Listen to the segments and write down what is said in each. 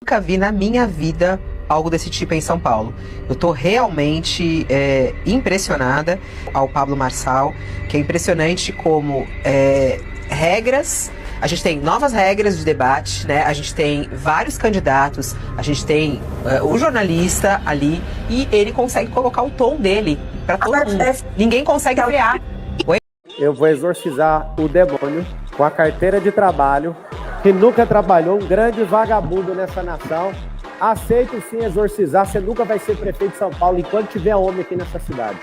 nunca vi na minha vida algo desse tipo em São Paulo. Eu tô realmente impressionada ao Pablo Marçal, que é impressionante como regras. A gente tem novas regras de debate, né? A gente tem vários candidatos, a gente tem o jornalista ali e ele consegue colocar o tom dele para todo mundo. Ninguém consegue frear. Eu vou exorcizar o demônio com a carteira de trabalho, que nunca trabalhou, um grande vagabundo nessa nação. Aceito sim exorcizar, você nunca vai ser prefeito de São Paulo enquanto tiver homem aqui nessa cidade.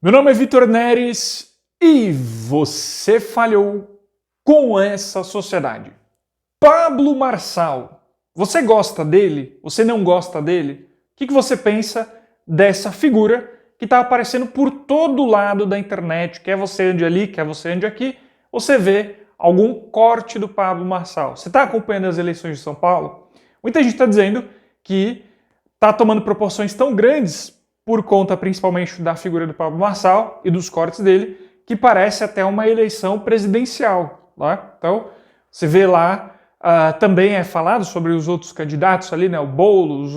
Meu nome é Vitor Neres e você falhou com essa sociedade. Pablo Marçal, você gosta dele? Você não gosta dele? O que você pensa dessa figura que está aparecendo por todo lado da internet? Quer você ande ali, quer você ande aqui, você vê algum corte do Pablo Marçal. Você está acompanhando as eleições de São Paulo? Muita gente está dizendo que está tomando proporções tão grandes por conta principalmente da figura do Pablo Marçal e dos cortes dele, que parece até uma eleição presidencial. Então, você vê lá, também é falado sobre os outros candidatos ali, né? O Boulos,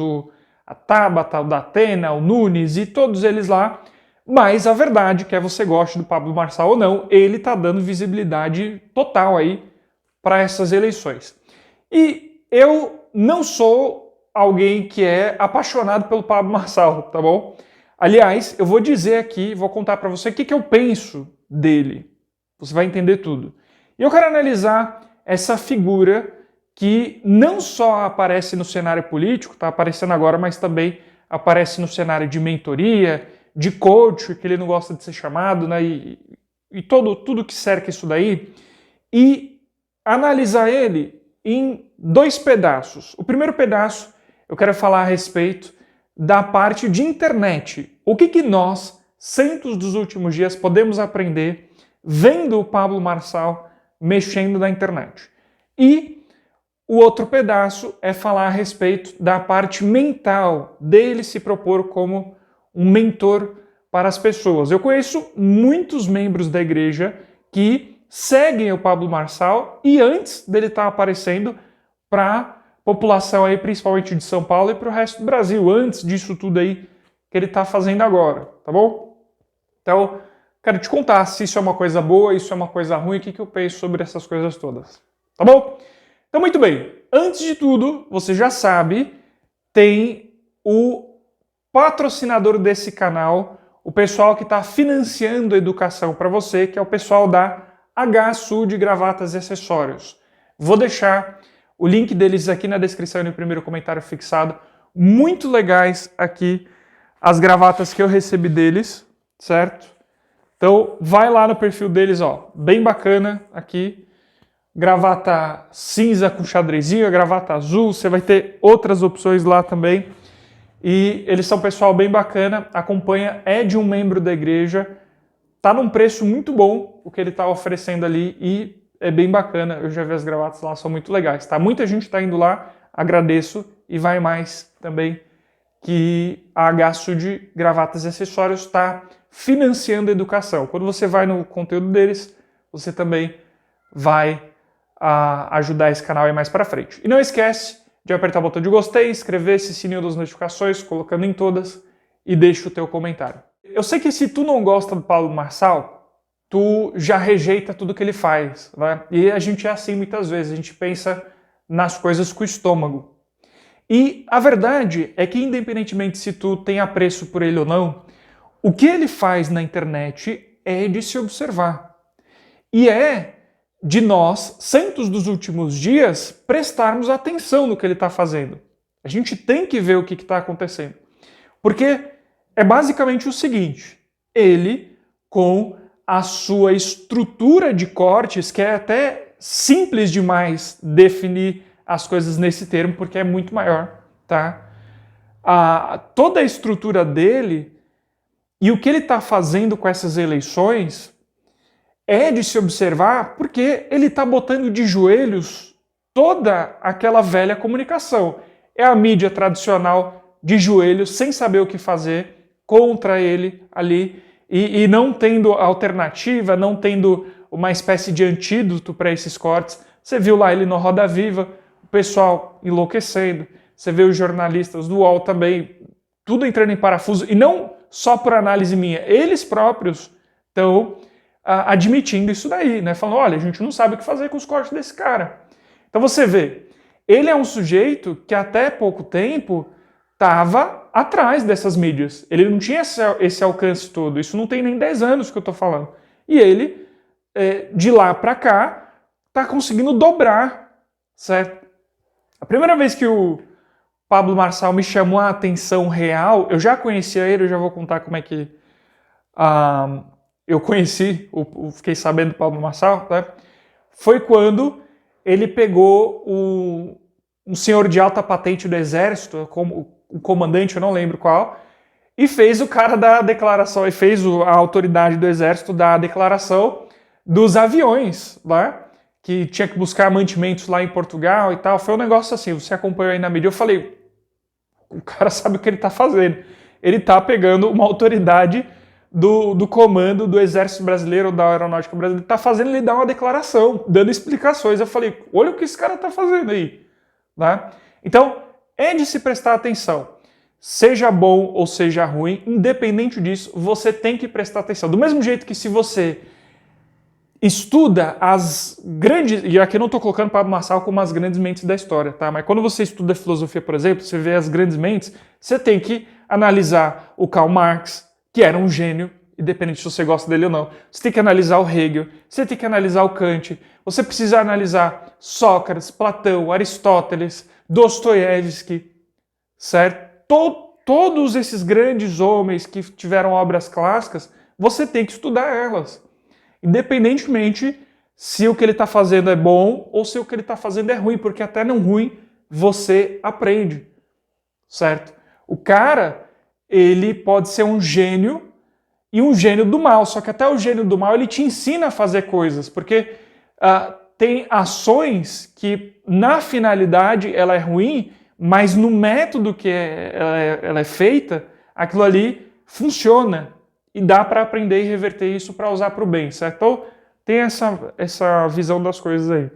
a Tabata, o Datena, o Nunes e todos eles lá. Mas a verdade, quer você goste do Pablo Marçal ou não, ele está dando visibilidade total aí para essas eleições. E eu não sou alguém que é apaixonado pelo Pablo Marçal, tá bom? Aliás, eu vou dizer aqui, vou contar para você o que eu penso dele. Você vai entender tudo. E eu quero analisar essa figura que não só aparece no cenário político, está aparecendo agora, mas também aparece no cenário de mentoria, de coach, que ele não gosta de ser chamado, né? E tudo que cerca isso daí, e analisar ele em dois pedaços. O primeiro pedaço, eu quero falar a respeito da parte de internet. O que nós, centos dos últimos dias, podemos aprender vendo o Pablo Marçal mexendo na internet. E o outro pedaço é falar a respeito da parte mental dele se propor como um mentor para as pessoas. Eu conheço muitos membros da igreja que seguem o Pablo Marçal e antes dele estar aparecendo para a população aí, principalmente de São Paulo e para o resto do Brasil, antes disso tudo aí que ele está fazendo agora, tá bom? Então, quero te contar se isso é uma coisa boa, isso é uma coisa ruim, o que eu penso sobre essas coisas todas, tá bom? Então, muito bem. Antes de tudo, você já sabe, tem o patrocinador desse canal, o pessoal que está financiando a educação para você, que é o pessoal da HSU de Gravatas e Acessórios. Vou deixar o link deles aqui na descrição e no primeiro comentário fixado. Muito legais aqui as gravatas que eu recebi deles, certo? Então, vai lá no perfil deles, ó, bem bacana aqui. Gravata cinza com xadrezinho, gravata azul, você vai ter outras opções lá também. E eles são um pessoal bem bacana, acompanha, é de um membro da igreja, tá num preço muito bom o que ele tá oferecendo ali e é bem bacana, eu já vi as gravatas lá, são muito legais, tá? Muita gente tá indo lá, agradeço e vai mais também que a HSU de Gravatas e Acessórios está financiando a educação. Quando você vai no conteúdo deles, você também vai ajudar esse canal a ir mais para frente. E não esquece de apertar o botão de gostei, inscrever esse sininho das notificações, colocando em todas e deixa o teu comentário. Eu sei que se tu não gosta do Pablo Marçal, tu já rejeita tudo que ele faz, né? E a gente é assim muitas vezes, a gente pensa nas coisas com o estômago. E a verdade é que independentemente se tu tem apreço por ele ou não, o que ele faz na internet é de se observar. E é de nós, centos dos últimos dias, prestarmos atenção no que ele está fazendo. A gente tem que ver o que está acontecendo. Porque é basicamente o seguinte, ele, com a sua estrutura de cortes, que é até simples demais definir as coisas nesse termo, porque é muito maior, tá? Toda a estrutura dele e o que ele está fazendo com essas eleições é de se observar porque ele está botando de joelhos toda aquela velha comunicação. É a mídia tradicional de joelhos, sem saber o que fazer, contra ele ali, e não tendo alternativa, não tendo uma espécie de antídoto para esses cortes. Você viu lá ele no Roda Viva, o pessoal enlouquecendo. você vê os jornalistas do UOL também, tudo entrando em parafuso, e não só por análise minha, eles próprios estão admitindo isso daí, né? Falando, olha, a gente não sabe o que fazer com os cortes desse cara. Então você vê, ele é um sujeito que até pouco tempo estava atrás dessas mídias. Ele não tinha esse alcance todo, isso não tem nem 10 anos que eu estou falando. E ele, de lá para cá, está conseguindo dobrar, certo? A primeira vez que o Pablo Marçal me chamou a atenção real, eu já conhecia ele, eu já vou contar como é que eu conheci, fiquei sabendo do Pablo Marçal, né? Foi quando ele pegou um senhor de alta patente do Exército, como o comandante, eu não lembro qual, e fez o cara dar a declaração, e fez a autoridade do Exército dar a declaração dos aviões, né? Que tinha que buscar mantimentos lá em Portugal e tal. Foi um negócio assim, você acompanhou aí na mídia, eu falei, o cara sabe o que ele está fazendo. Ele está pegando uma autoridade do comando do Exército Brasileiro ou da Aeronáutica Brasileira, está fazendo ele dar uma declaração, dando explicações. Eu falei, olha o que esse cara está fazendo aí. Né? Então, é de se prestar atenção. Seja bom ou seja ruim, independente disso, você tem que prestar atenção. Do mesmo jeito que se você estuda as grandes, e aqui eu não estou colocando Pablo Marçal como as grandes mentes da história, tá? Mas quando você estuda filosofia, por exemplo, você vê as grandes mentes, você tem que analisar o Karl Marx, que era um gênio, independente se você gosta dele ou não. Você tem que analisar o Hegel, você tem que analisar o Kant, você precisa analisar Sócrates, Platão, Aristóteles, Dostoiévski, certo? Todos esses grandes homens que tiveram obras clássicas, você tem que estudar elas. Independentemente se o que ele está fazendo é bom ou se o que ele está fazendo é ruim, porque até no ruim você aprende, certo? O cara, ele pode ser um gênio e um gênio do mal, só que até o gênio do mal ele te ensina a fazer coisas, porque tem ações que na finalidade ela é ruim, mas no método que ela é feita, aquilo ali funciona. E dá para aprender e reverter isso para usar para o bem, certo? Então, tem essa visão das coisas aí.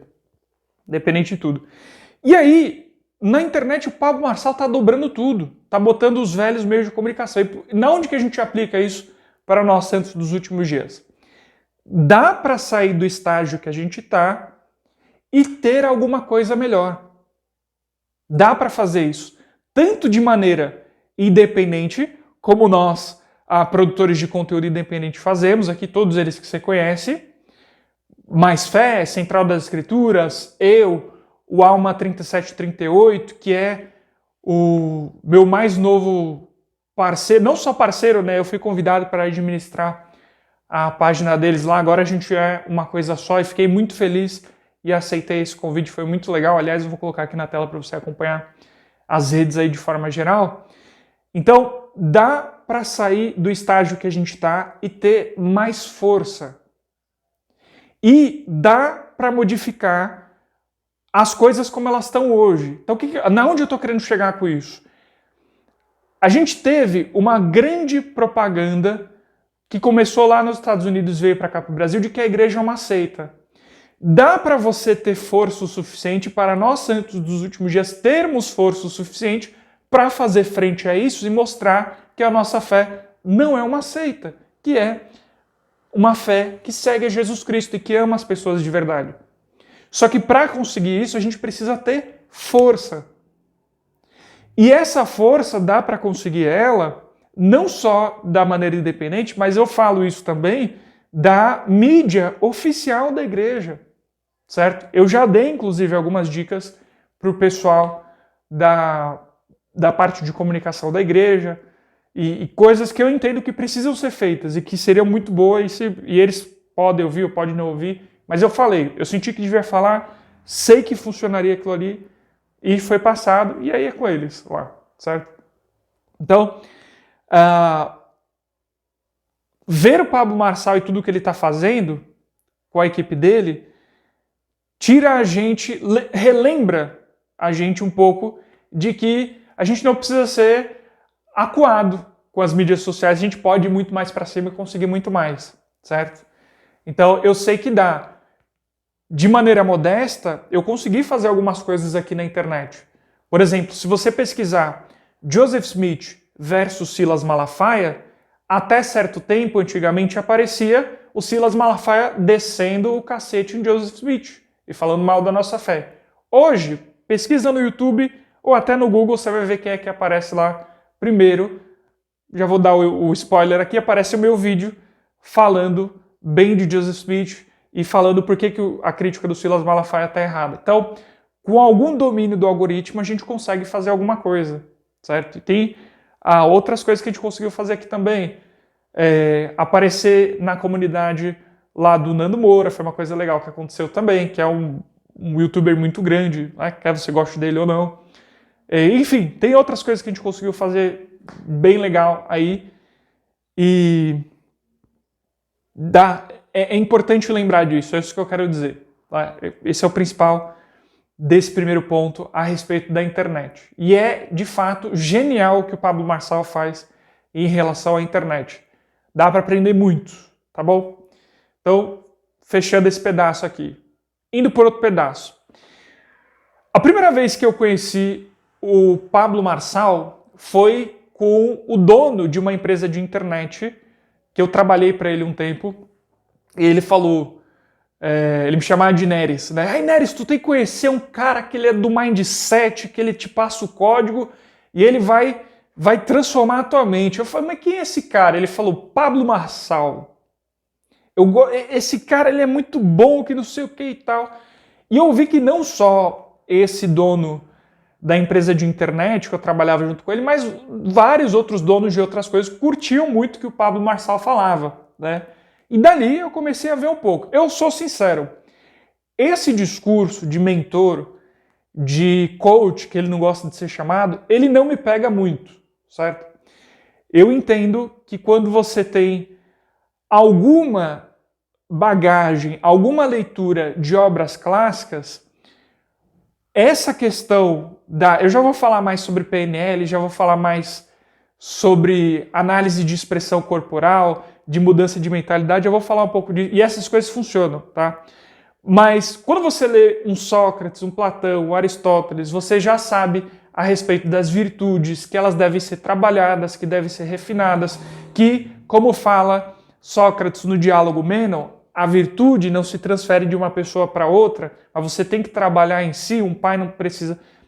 Independente de tudo. E aí, na internet, o Pablo Marçal está dobrando tudo. Está botando os velhos meios de comunicação. E na onde que a gente aplica isso para nós, santos dos últimos dias? Dá para sair do estágio que a gente está e ter alguma coisa melhor. Dá para fazer isso. Tanto de maneira independente, como nós, produtores de conteúdo independente, fazemos aqui, todos eles que você conhece, Mais Fé, Central das Escrituras, eu, o Alma 3738, que é o meu mais novo parceiro, não só parceiro, né? Eu fui convidado para administrar a página deles lá, agora a gente é uma coisa só e fiquei muito feliz e aceitei esse convite, foi muito legal. Aliás, eu vou colocar aqui na tela para você acompanhar as redes aí de forma geral. Então, dá para sair do estágio que a gente está e ter mais força. E dá para modificar as coisas como elas estão hoje. Então, na onde eu estou querendo chegar com isso? A gente teve uma grande propaganda que começou lá nos Estados Unidos e veio para cá para o Brasil, de que a igreja é uma seita. Dá para você ter força o suficiente, para nós santos dos últimos dias termos força o suficiente para fazer frente a isso e mostrar que a nossa fé não é uma seita, que é uma fé que segue a Jesus Cristo e que ama as pessoas de verdade. Só que para conseguir isso, a gente precisa ter força. E essa força dá para conseguir ela não só da maneira independente, mas eu falo isso também da mídia oficial da igreja, certo? Eu já dei, inclusive, algumas dicas para o pessoal da parte de comunicação da igreja e coisas que eu entendo que precisam ser feitas e que seriam muito boas e eles podem ouvir ou podem não ouvir, mas eu falei, eu senti que devia falar, sei que funcionaria aquilo ali e foi passado e aí é com eles lá, certo? Então, ver o Pablo Marçal e tudo o que ele está fazendo com a equipe dele tira a gente, relembra a gente um pouco de que a gente não precisa ser acuado com as mídias sociais, a gente pode ir muito mais para cima e conseguir muito mais, certo? Então, eu sei que dá. De maneira modesta, eu consegui fazer algumas coisas aqui na internet. Por exemplo, se você pesquisar Joseph Smith versus Silas Malafaia, até certo tempo, antigamente, aparecia o Silas Malafaia descendo o cacete em Joseph Smith e falando mal da nossa fé. Hoje, pesquisa no YouTube ou até no Google, você vai ver quem é que aparece lá primeiro. Já vou dar o spoiler aqui, aparece o meu vídeo falando bem de Joseph Smith e falando por que a crítica do Silas Malafaia está errada. Então, com algum domínio do algoritmo, a gente consegue fazer alguma coisa, certo? E tem outras coisas que a gente conseguiu fazer aqui também. Aparecer na comunidade lá do Nando Moura, foi uma coisa legal que aconteceu também, que é um youtuber muito grande, né? Quer você goste dele ou não. Enfim, tem outras coisas que a gente conseguiu fazer bem legal aí. E é importante lembrar disso, é isso que eu quero dizer. Tá? Esse é o principal desse primeiro ponto a respeito da internet. E é, de fato, genial o que o Pablo Marçal faz em relação à internet. Dá para aprender muito, tá bom? Então, fechando esse pedaço aqui. Indo por outro pedaço. A primeira vez que eu conheci o Pablo Marçal foi com o dono de uma empresa de internet, que eu trabalhei para ele um tempo, e ele falou, ele me chamava de Neres, né? Ai, Neres, tu tem que conhecer um cara que ele é do Mindset, que ele te passa o código e ele vai transformar a tua mente. Eu falei, mas quem é esse cara? Ele falou, Pablo Marçal. Esse cara, ele é muito bom, que não sei o que e tal. E eu vi que não só esse dono da empresa de internet, que eu trabalhava junto com ele, mas vários outros donos de outras coisas curtiam muito o que o Pablo Marçal falava, né? E dali eu comecei a ver um pouco. Eu sou sincero, esse discurso de mentor, de coach, que ele não gosta de ser chamado, ele não me pega muito, certo? Eu entendo que quando você tem alguma bagagem, alguma leitura de obras clássicas, essa questão eu já vou falar mais sobre PNL, já vou falar mais sobre análise de expressão corporal, de mudança de mentalidade, eu vou falar um pouco disso, e essas coisas funcionam, tá? Mas quando você lê um Sócrates, um Platão, um Aristóteles, você já sabe a respeito das virtudes, que elas devem ser trabalhadas, que devem ser refinadas, que, como fala Sócrates no diálogo Mênon, a virtude não se transfere de uma pessoa para outra, mas você tem que trabalhar em si, um pai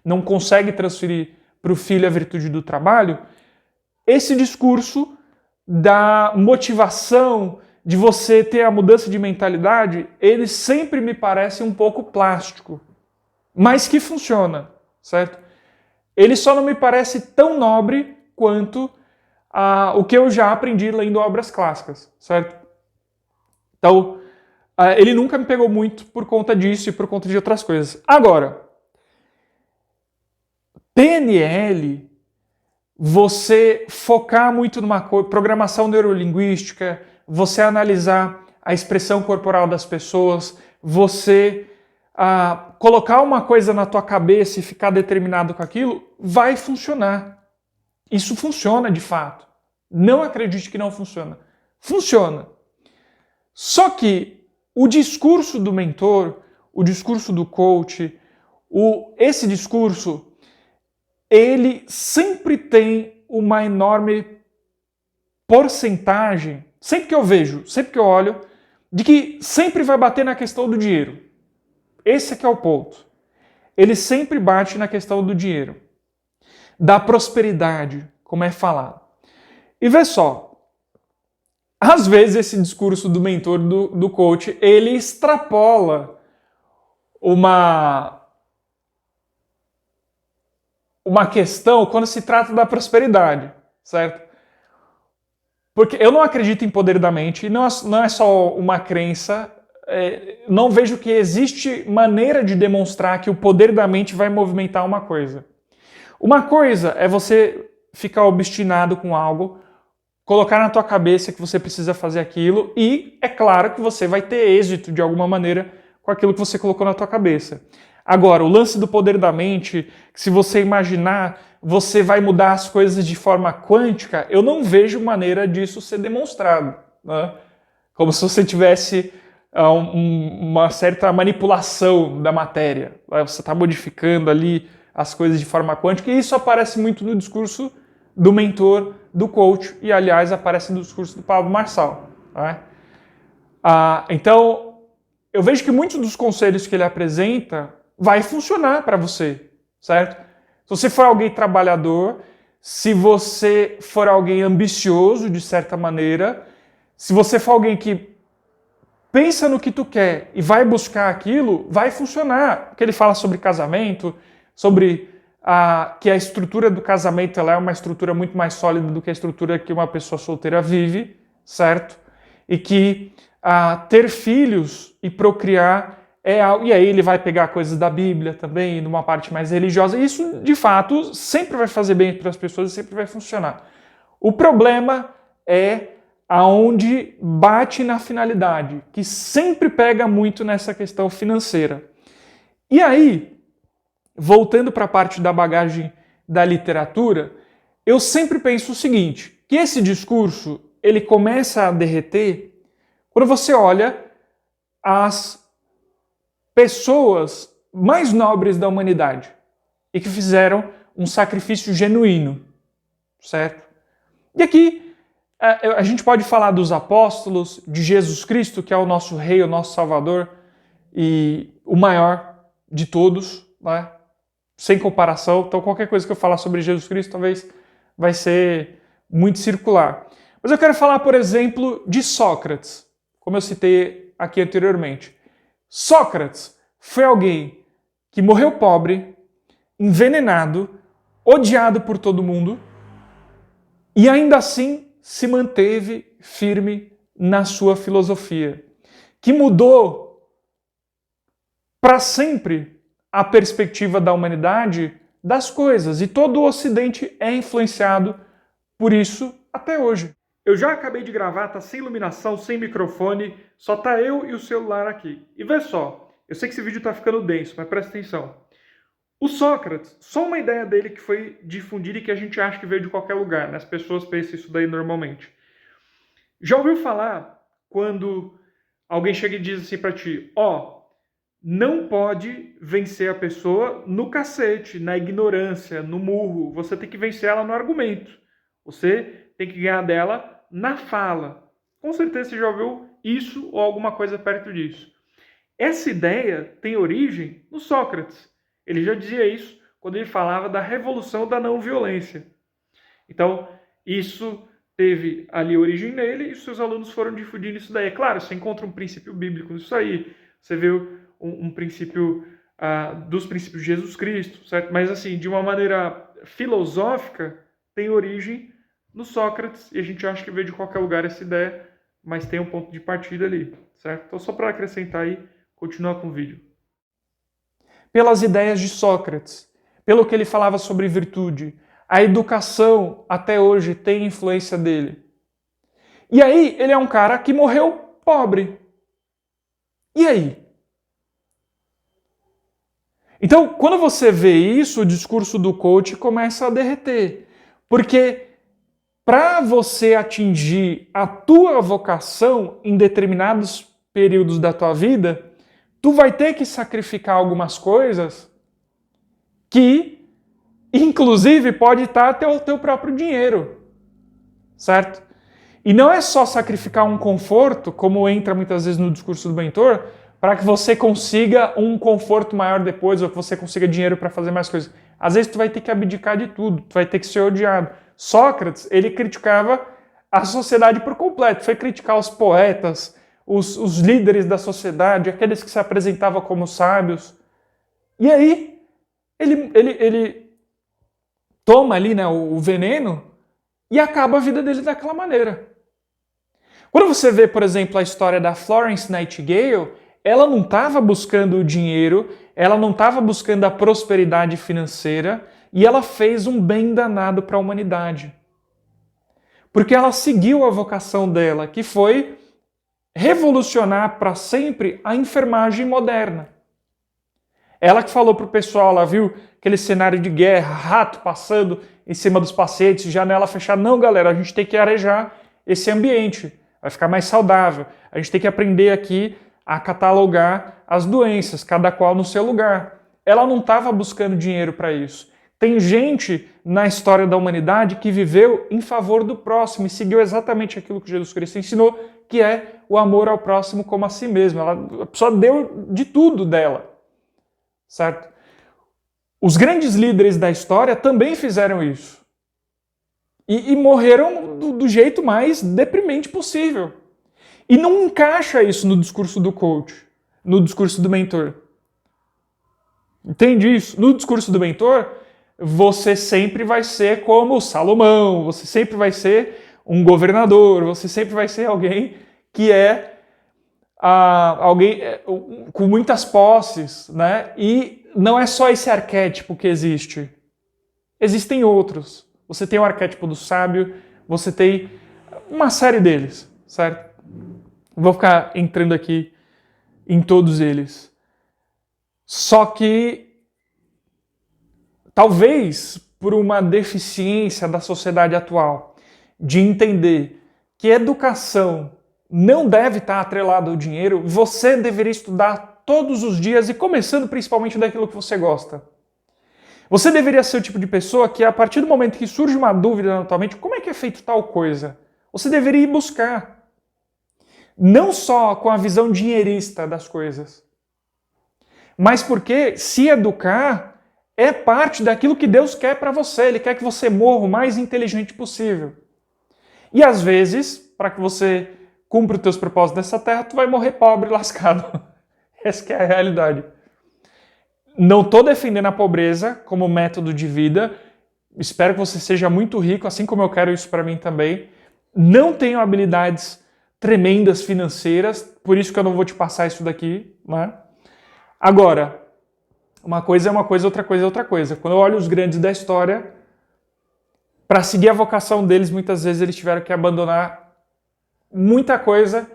não consegue transferir para o filho a virtude do trabalho. Esse discurso da motivação, de você ter a mudança de mentalidade, ele sempre me parece um pouco plástico, mas que funciona, certo? Ele só não me parece tão nobre quanto o que eu já aprendi lendo obras clássicas, certo? Então, ele nunca me pegou muito por conta disso e por conta de outras coisas. Agora, PNL, você focar muito numa coisa, programação neurolinguística, você analisar a expressão corporal das pessoas, você colocar uma coisa na tua cabeça e ficar determinado com aquilo, vai funcionar. Isso funciona de fato. Não acredite que não funciona. Funciona. Só que o discurso do mentor, o discurso do coach, esse discurso, ele sempre tem uma enorme porcentagem, sempre que eu vejo, sempre que eu olho, de que sempre vai bater na questão do dinheiro. Esse é que é o ponto. Ele sempre bate na questão do dinheiro, da prosperidade, como é falado. E vê só, às vezes esse discurso do mentor, do coach, ele extrapola uma questão quando se trata da prosperidade, certo? Porque eu não acredito em poder da mente, e não é só uma crença, não vejo que existe maneira de demonstrar que o poder da mente vai movimentar uma coisa. Uma coisa é você ficar obstinado com algo, colocar na tua cabeça que você precisa fazer aquilo, e é claro que você vai ter êxito de alguma maneira com aquilo que você colocou na tua cabeça. Agora, o lance do poder da mente, que se você imaginar, você vai mudar as coisas de forma quântica, eu não vejo maneira disso ser demonstrado, né? Como se você tivesse uma certa manipulação da matéria. Você está modificando ali as coisas de forma quântica, e isso aparece muito no discurso do mentor, do coach, e aliás aparece no discurso do Pablo Marçal. Né? Então, eu vejo que muitos dos conselhos que ele apresenta vai funcionar para você, certo? Se você for alguém trabalhador, se você for alguém ambicioso, de certa maneira, se você for alguém que pensa no que tu quer e vai buscar aquilo, vai funcionar. Porque ele fala sobre casamento, sobre que a estrutura do casamento ela é uma estrutura muito mais sólida do que a estrutura que uma pessoa solteira vive, certo? E que ter filhos e procriar é algo... E aí ele vai pegar coisas da Bíblia também, numa parte mais religiosa. E isso, de fato, sempre vai fazer bem para as pessoas e sempre vai funcionar. O problema é aonde bate na finalidade, que sempre pega muito nessa questão financeira. E aí, voltando para a parte da bagagem da literatura, eu sempre penso o seguinte, que esse discurso, ele começa a derreter quando você olha as pessoas mais nobres da humanidade e que fizeram um sacrifício genuíno, certo? E aqui a gente pode falar dos apóstolos, de Jesus Cristo, que é o nosso rei, o nosso salvador e o maior de todos, né? Sem comparação. Então qualquer coisa que eu falar sobre Jesus Cristo talvez vai ser muito circular. Mas eu quero falar, por exemplo, de Sócrates, como eu citei aqui anteriormente. Sócrates foi alguém que morreu pobre, envenenado, odiado por todo mundo e ainda assim se manteve firme na sua filosofia, que mudou para sempre a perspectiva da humanidade das coisas, e todo o Ocidente é influenciado por isso até hoje. Eu já acabei de gravar, tá sem iluminação, sem microfone, só tá eu e o celular aqui. E vê só, eu sei que esse vídeo tá ficando denso, mas presta atenção. O Sócrates, só uma ideia dele que foi difundida e que a gente acha que veio de qualquer lugar, né? As pessoas pensam isso daí normalmente. Já ouviu falar quando alguém chega e diz assim pra ti, não pode vencer a pessoa no cacete, na ignorância, no murro. Você tem que vencer ela no argumento. Você tem que ganhar dela na fala. Com certeza você já ouviu isso ou alguma coisa perto disso. Essa ideia tem origem no Sócrates. Ele já dizia isso quando ele falava da revolução da não violência. Então, isso teve ali origem nele e os seus alunos foram difundindo isso daí. É claro, você encontra um princípio bíblico nisso aí. Você vê um princípio dos princípios de Jesus Cristo, certo? Mas assim, de uma maneira filosófica, tem origem no Sócrates, e a gente acha que veio de qualquer lugar essa ideia, mas tem um ponto de partida ali, certo? Então só para acrescentar aí, continuar com o vídeo. Pelas ideias de Sócrates, pelo que ele falava sobre virtude, a educação até hoje tem influência dele. E aí, ele é um cara que morreu pobre. E aí? Então, quando você vê isso, o discurso do coach começa a derreter. Porque para você atingir a tua vocação em determinados períodos da tua vida, tu vai ter que sacrificar algumas coisas que, inclusive, pode estar até o teu próprio dinheiro, certo? E não é só sacrificar um conforto, como entra muitas vezes no discurso do mentor, para que você consiga um conforto maior depois, ou que você consiga dinheiro para fazer mais coisas. Às vezes tu vai ter que abdicar de tudo, tu vai ter que ser odiado. Sócrates, ele criticava a sociedade por completo, foi criticar os poetas, os líderes da sociedade, aqueles que se apresentavam como sábios. E aí, ele toma ali, né, o veneno e acaba a vida dele daquela maneira. Quando você vê, por exemplo, a história da Florence Nightingale, ela não estava buscando o dinheiro, ela não estava buscando a prosperidade financeira, e ela fez um bem danado para a humanidade. Porque ela seguiu a vocação dela, que foi revolucionar para sempre a enfermagem moderna. Ela que falou para o pessoal, ela viu aquele cenário de guerra, rato passando em cima dos pacientes, janela fechada. Não, galera, a gente tem que arejar esse ambiente, vai ficar mais saudável. A gente tem que aprender aqui a catalogar as doenças, cada qual no seu lugar. ela não estava buscando dinheiro para isso. Tem gente na história da humanidade que viveu em favor do próximo e seguiu exatamente aquilo que Jesus Cristo ensinou, que é o amor ao próximo como a si mesmo. A pessoa deu de tudo dela, certo? Os grandes líderes da história também fizeram isso. E morreram do jeito mais deprimente possível. E não encaixa isso no discurso do coach, no discurso do mentor. Entende isso? No discurso do mentor, você sempre vai ser como Salomão, você sempre vai ser um governador, você sempre vai ser alguém que é alguém com muitas posses, né? E não é só esse arquétipo que existe. Existem outros. Você tem o arquétipo do sábio, você tem uma série deles, certo? Vou ficar entrando aqui em todos eles. Só que, talvez por uma deficiência da sociedade atual, de entender que educação não deve estar atrelada ao dinheiro, você deveria estudar todos os dias e começando principalmente daquilo que você gosta. Você deveria ser o tipo de pessoa que, a partir do momento que surge uma dúvida na tua mente, como é que é feito tal coisa? Você deveria ir buscar. Não só com a visão dinheirista das coisas, mas porque se educar é parte daquilo que Deus quer para você. Ele quer que você morra o mais inteligente possível. E às vezes, para que você cumpra os teus propósitos nessa terra, tu vai morrer pobre e lascado. Essa que é a realidade. Não estou defendendo a pobreza como método de vida. Espero que você seja muito rico, assim como eu quero isso para mim também. Não tenho habilidades tremendas financeiras, por isso que eu não vou te passar isso daqui, né? Agora, uma coisa é uma coisa, outra coisa é outra coisa. Quando eu olho os grandes da história, para seguir a vocação deles, muitas vezes eles tiveram que abandonar muita coisa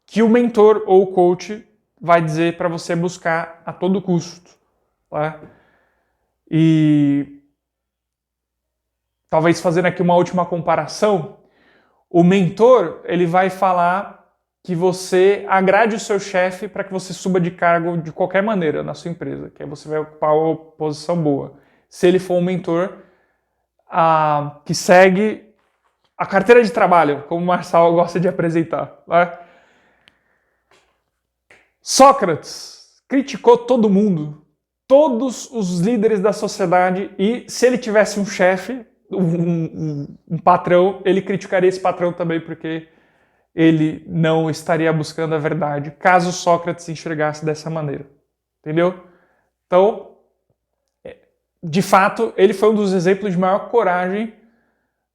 que o mentor ou o coach vai dizer para você buscar a todo custo. Tá? E talvez fazendo aqui uma última comparação, o mentor ele vai falar que você agrade o seu chefe para que você suba de cargo de qualquer maneira na sua empresa, que aí você vai ocupar uma posição boa. Se ele for um mentor que segue a carteira de trabalho, como o Marçal gosta de apresentar. Tá? Sócrates criticou todo mundo, todos os líderes da sociedade, e se ele tivesse um chefe, um patrão, ele criticaria esse patrão também, porque ele não estaria buscando a verdade, caso Sócrates se enxergasse dessa maneira. Entendeu? Então, de fato, ele foi um dos exemplos de maior coragem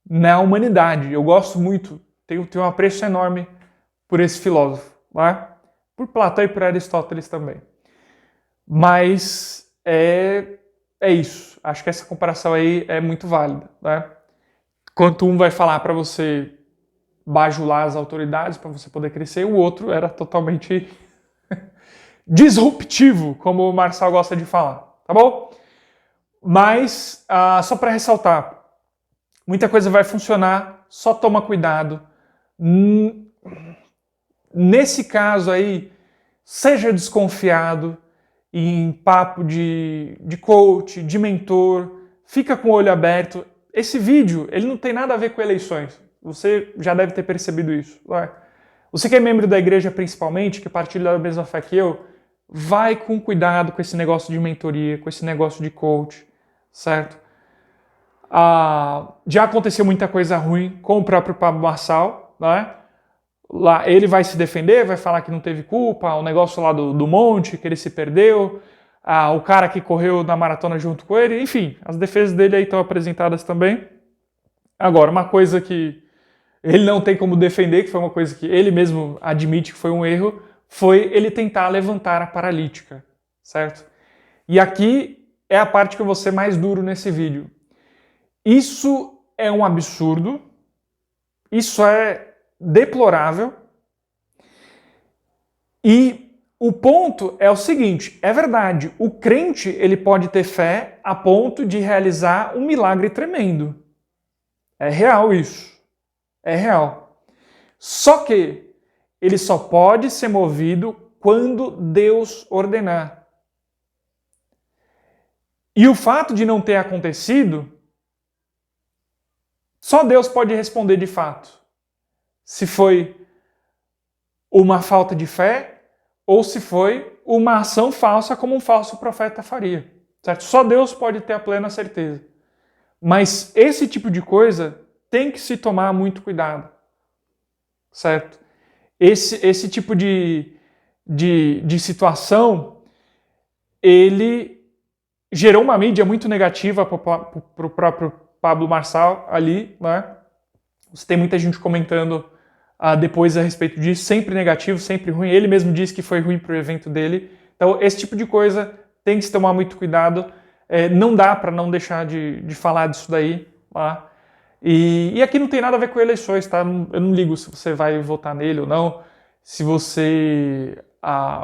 na humanidade. Eu gosto muito, tenho um apreço enorme por esse filósofo, tá? Por Platão e por Aristóteles também. Mas é isso. Acho que essa comparação aí é muito válida, né? Enquanto um vai falar para você bajular as autoridades para você poder crescer, o outro era totalmente disruptivo, como o Marçal gosta de falar, tá bom? Mas, só para ressaltar, muita coisa vai funcionar, só toma cuidado. Nesse caso aí, seja desconfiado em papo de coach, de mentor, fica com o olho aberto. Esse vídeo, ele não tem nada a ver com eleições. Você já deve ter percebido isso. Você que é membro da igreja principalmente, que partilha da mesma fé que eu, vai com cuidado com esse negócio de mentoria, com esse negócio de coach, certo? Já aconteceu muita coisa ruim com o próprio Pablo Marçal, né? Lá ele vai se defender, vai falar que não teve culpa, o negócio lá do monte, que ele se perdeu, o cara que correu na maratona junto com ele, enfim, as defesas dele aí estão apresentadas também. Agora, uma coisa que ele não tem como defender, que foi uma coisa que ele mesmo admite que foi um erro, foi ele tentar levantar a paralítica, certo? E aqui é a parte que eu vou ser mais duro nesse vídeo. Isso é um absurdo, isso é deplorável, e o ponto é o seguinte, é verdade, o crente ele pode ter fé a ponto de realizar um milagre tremendo. É real isso. É real. Só que ele só pode ser movido quando Deus ordenar. E o fato de não ter acontecido, só Deus pode responder de fato. Se foi uma falta de fé ou se foi uma ação falsa como um falso profeta faria. Certo? Só Deus pode ter a plena certeza. Mas esse tipo de coisa tem que se tomar muito cuidado. Certo? Esse tipo de situação, ele gerou uma mídia muito negativa para o próprio Pablo Marçal ali, né? Você tem muita gente comentando depois a respeito disso, sempre negativo, sempre ruim. Ele mesmo disse que foi ruim para o evento dele. Então, esse tipo de coisa tem que se tomar muito cuidado. Não dá para não deixar de falar disso daí. Tá? E aqui não tem nada a ver com eleições, tá? Eu não ligo se você vai votar nele ou não, se você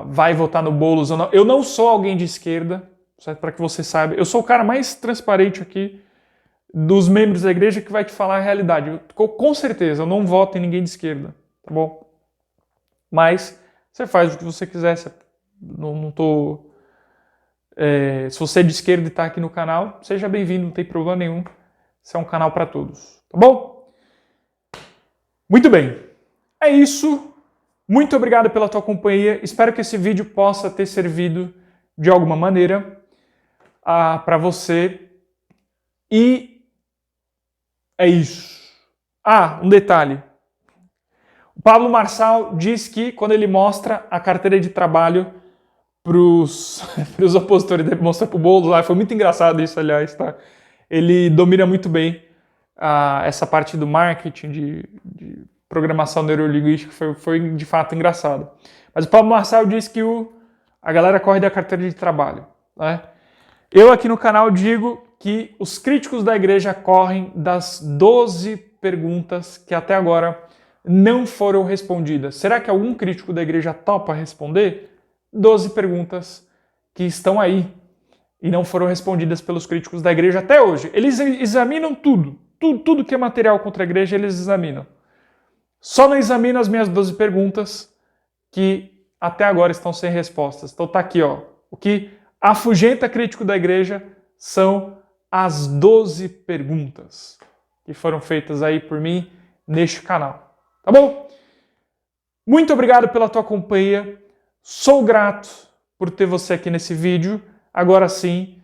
vai votar no Boulos ou não. Eu não sou alguém de esquerda, para que você saiba. Eu sou o cara mais transparente aqui dos membros da igreja que vai te falar a realidade. Com certeza, eu não voto em ninguém de esquerda, tá bom? Mas você faz o que você quiser. Não tô... se você é de esquerda e está aqui no canal, seja bem-vindo, não tem problema nenhum. Esse é um canal para todos, tá bom? Muito bem. É isso. Muito obrigado pela tua companhia. Espero que esse vídeo possa ter servido de alguma maneira para você. E é isso. Um detalhe. O Pablo Marçal diz que quando ele mostra a carteira de trabalho para os opositores, ele mostra para o Boulos lá, foi muito engraçado isso, aliás, tá? Ele domina muito bem essa parte do marketing, de programação neurolinguística, foi de fato engraçado. Mas o Pablo Marçal diz que a galera corre da carteira de trabalho, né? Eu aqui no canal digo que os críticos da igreja correm das 12 perguntas que até agora não foram respondidas. Será que algum crítico da igreja topa responder? 12 perguntas que estão aí e não foram respondidas pelos críticos da igreja até hoje. Eles examinam tudo que é material contra a igreja, eles examinam. Só não examinam as minhas 12 perguntas que até agora estão sem respostas. Então tá aqui, ó. O que afugenta crítico da igreja são as 12 perguntas que foram feitas aí por mim neste canal. Tá bom? Muito obrigado pela tua companhia. Sou grato por ter você aqui nesse vídeo. Agora sim,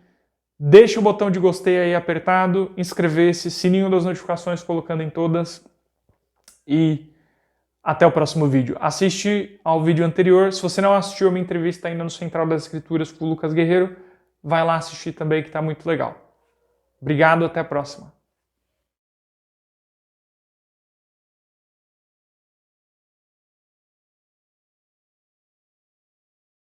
deixa o botão de gostei aí apertado, inscrever-se, sininho das notificações colocando em todas e até o próximo vídeo. Assiste ao vídeo anterior. Se você não assistiu a minha entrevista ainda no Central das Escrituras com o Lucas Guerreiro, vai lá assistir também que está muito legal. Obrigado, até a próxima.